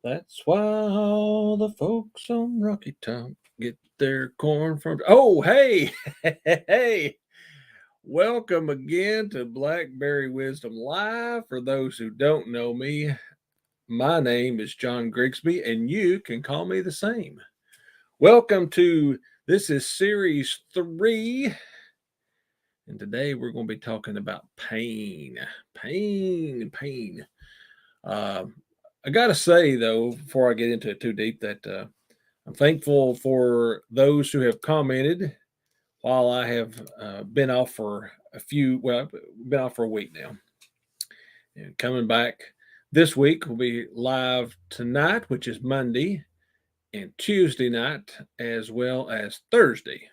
That's why all the folks on Rocky Top get their corn from. Oh, hey, hey, welcome again to Blackberry Wisdom Live. For those who don't know me, my name is John Grigsby, and you can call me the same. Welcome to this is series three, and today we're going to be talking about pain, pain. Uh, I gotta say though, before I get into it too deep, that I'm thankful for those who have commented while I have been off for been off for a week now. And coming back this week, we'll be live tonight, which is Monday, and Tuesday night, as well as Thursday,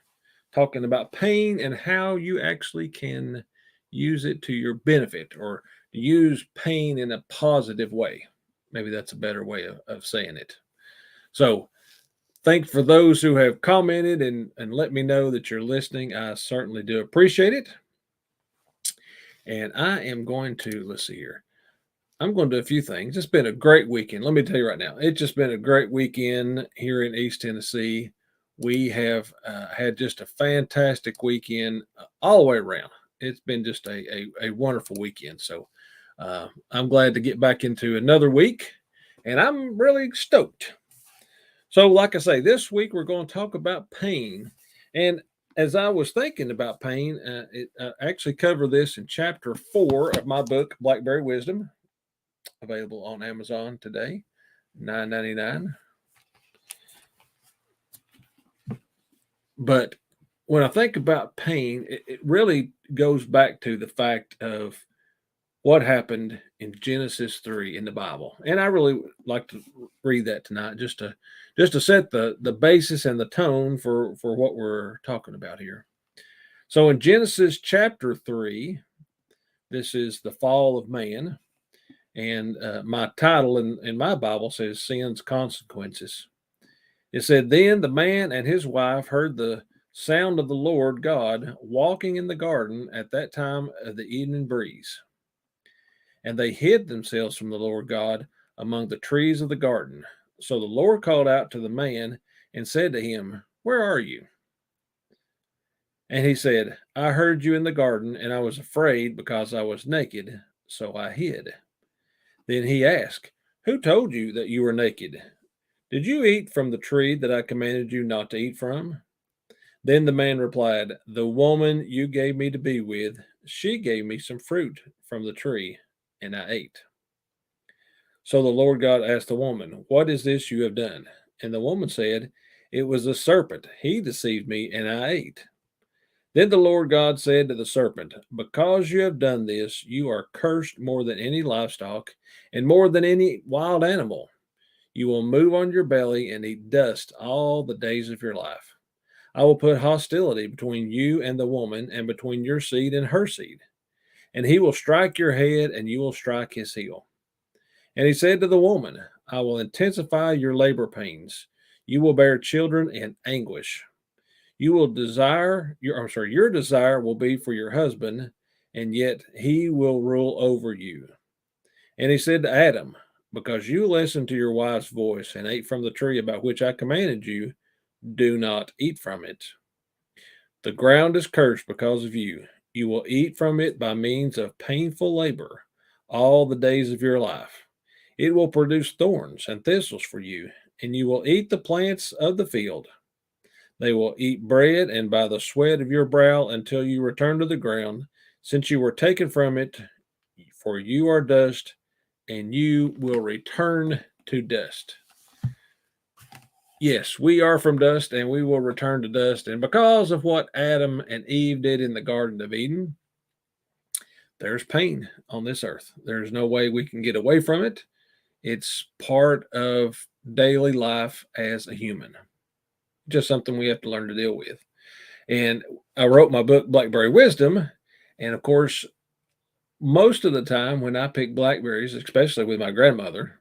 talking about pain and how you actually can use it to your benefit or use pain in a positive way. Maybe that's a better way of saying it. So, thank for those who have commented and let me know that you're listening. I certainly do appreciate it. And I am going to, let's see here. I'm going to do a few things. It's been a great weekend. Let me tell you right now, it's just been a great weekend here in East Tennessee. We have had just a fantastic weekend all the way around. It's been just a wonderful weekend. So I'm glad to get back into another week, and I'm really stoked. So, like I say, this week we're going to talk about pain. And as I was thinking about pain, I actually cover this in chapter 4 of my book, Blackberry Wisdom, available on Amazon today, $9.99. But when I think about pain, it really goes back to the fact of what happened in Genesis 3 in the Bible. And I really like to read that tonight just to set the basis and the tone for what we're talking about here. So in Genesis chapter 3, this is the fall of man. And my title in my Bible says Sin's Consequences. It said, Then the man and his wife heard the sound of the Lord God walking in the garden at that time of the evening breeze. And they hid themselves from the Lord God among the trees of the garden. So the Lord called out to the man and said to him, Where are you? And he said, I heard you in the garden, and I was afraid because I was naked, so I hid. Then he asked, Who told you that you were naked? Did you eat from the tree that I commanded you not to eat from? Then the man replied, The woman you gave me to be with, she gave me some fruit from the tree, and I ate. So the Lord God asked the woman, What is this you have done? And the woman said, It was the serpent. He deceived me, and I ate. Then the Lord God said to the serpent, Because you have done this, you are cursed more than any livestock and more than any wild animal. You will move on your belly and eat dust all the days of your life. I will put hostility between you and the woman, and between your seed and her seed. And he will strike your head, and you will strike his heel. And he said to the woman, I will intensify your labor pains. You will bear children in anguish. You will desire your desire will be for your husband, and yet he will rule over you. And he said to Adam, Because you listened to your wife's voice and ate from the tree about which I commanded you, do not eat from it. The ground is cursed because of you. You will eat from it by means of painful labor all the days of your life. It will produce thorns and thistles for you, and you will eat the plants of the field. They will eat bread and by the sweat of your brow until you return to the ground, since you were taken from it, for you are dust, and you will return to dust. Yes, we are from dust, and we will return to dust. And because of what Adam and Eve did in the Garden of Eden, there's pain on this earth. There's no way we can get away from it. It's part of daily life as a human, just something we have to learn to deal with. And I wrote my book, Blackberry Wisdom. And of course, most of the time when I pick blackberries, especially with my grandmother,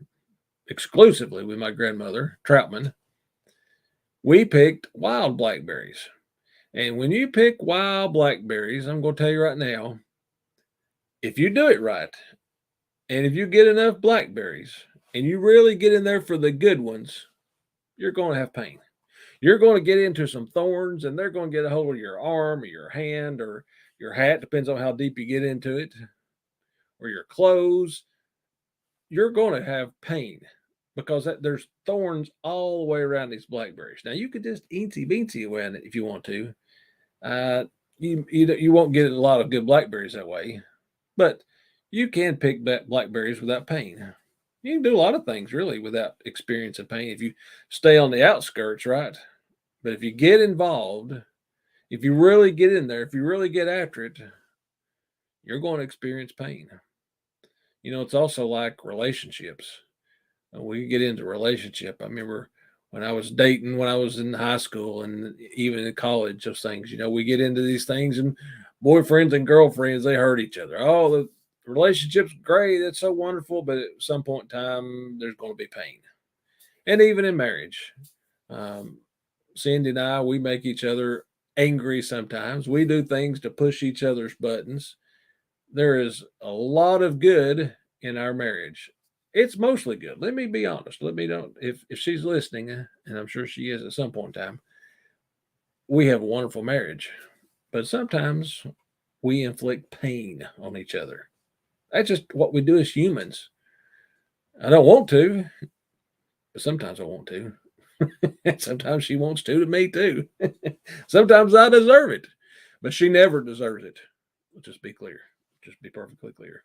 exclusively with my grandmother, Troutman, we picked wild blackberries. And when you pick wild blackberries, I'm going to tell you right now, if you do it right, and if you get enough blackberries and you really get in there for the good ones, you're going to have pain. You're going to get into some thorns, and they're going to get a hold of your arm or your hand or your hat, depends on how deep you get into it, or your clothes. You're going to have pain because there's thorns all the way around these blackberries. Now you could just eensy beensy around it if you want to. Uh, you won't get a lot of good blackberries that way, but you can pick blackberries without pain. You can do a lot of things really without experiencing pain if you stay on the outskirts, right? But if you get involved, if you really get in there, if you really get after it, you're going to experience pain. It's also like relationships. We get into relationship. I remember when I was dating, when I was in high school and even in college, those things, we get into these things, and boyfriends and girlfriends, they hurt each other. Oh, the relationship's great. It's so wonderful. But at some point in time, there's going to be pain. And even in marriage, um, Cindy and I, we make each other angry sometimes. We do things to push each other's buttons. There is a lot of good in our marriage. It's mostly good. Let me be honest. Let me know if she's listening, and I'm sure she is at some point in time. We have a wonderful marriage, but sometimes we inflict pain on each other. That's just what we do as humans. I don't want to, but sometimes I want to. Sometimes she wants to me too. Sometimes I deserve it, but she never deserves it. Just be clear. Just be perfectly clear.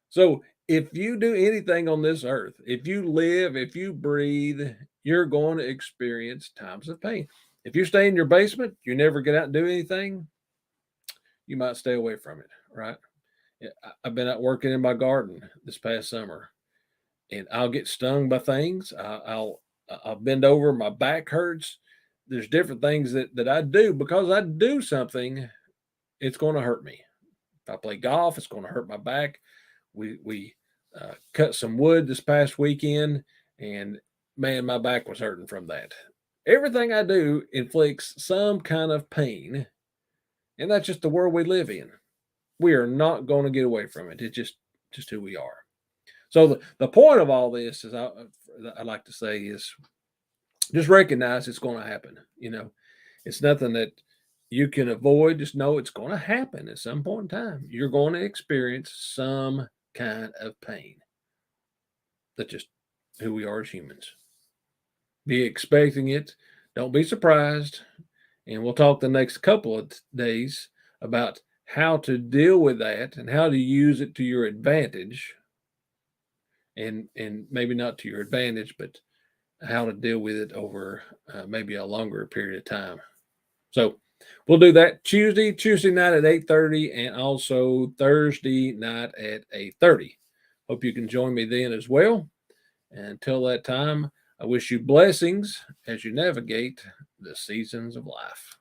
So if you do anything on this earth, if you live, if you breathe, you're going to experience times of pain. If you stay in your basement, you never get out and do anything, you might stay away from it, right? I've been out working in my garden this past summer, and I'll get stung by things. I'll bend over, my back hurts. There's different things that I do because I do something. It's going to hurt me. If I play golf, it's going to hurt my back. We cut some wood this past weekend, and man, my back was hurting from that. Everything I do inflicts some kind of pain, and that's just the world we live in. We are not going to get away from it. It's just who we are. So the point of all this is I like to say is just recognize it's going to happen. It's nothing that you can avoid. Just know it's going to happen at some point in time. You're going to experience some kind of pain. That's just who we are as humans. Be expecting it. Don't be surprised. And we'll talk the next couple of days about how to deal with that and how to use it to your advantage. And maybe not to your advantage, but how to deal with it over maybe a longer period of time. So we'll do that Tuesday night at 8:30, and also Thursday night at 8:30. Hope you can join me then as well. And until that time, I wish you blessings as you navigate the seasons of life.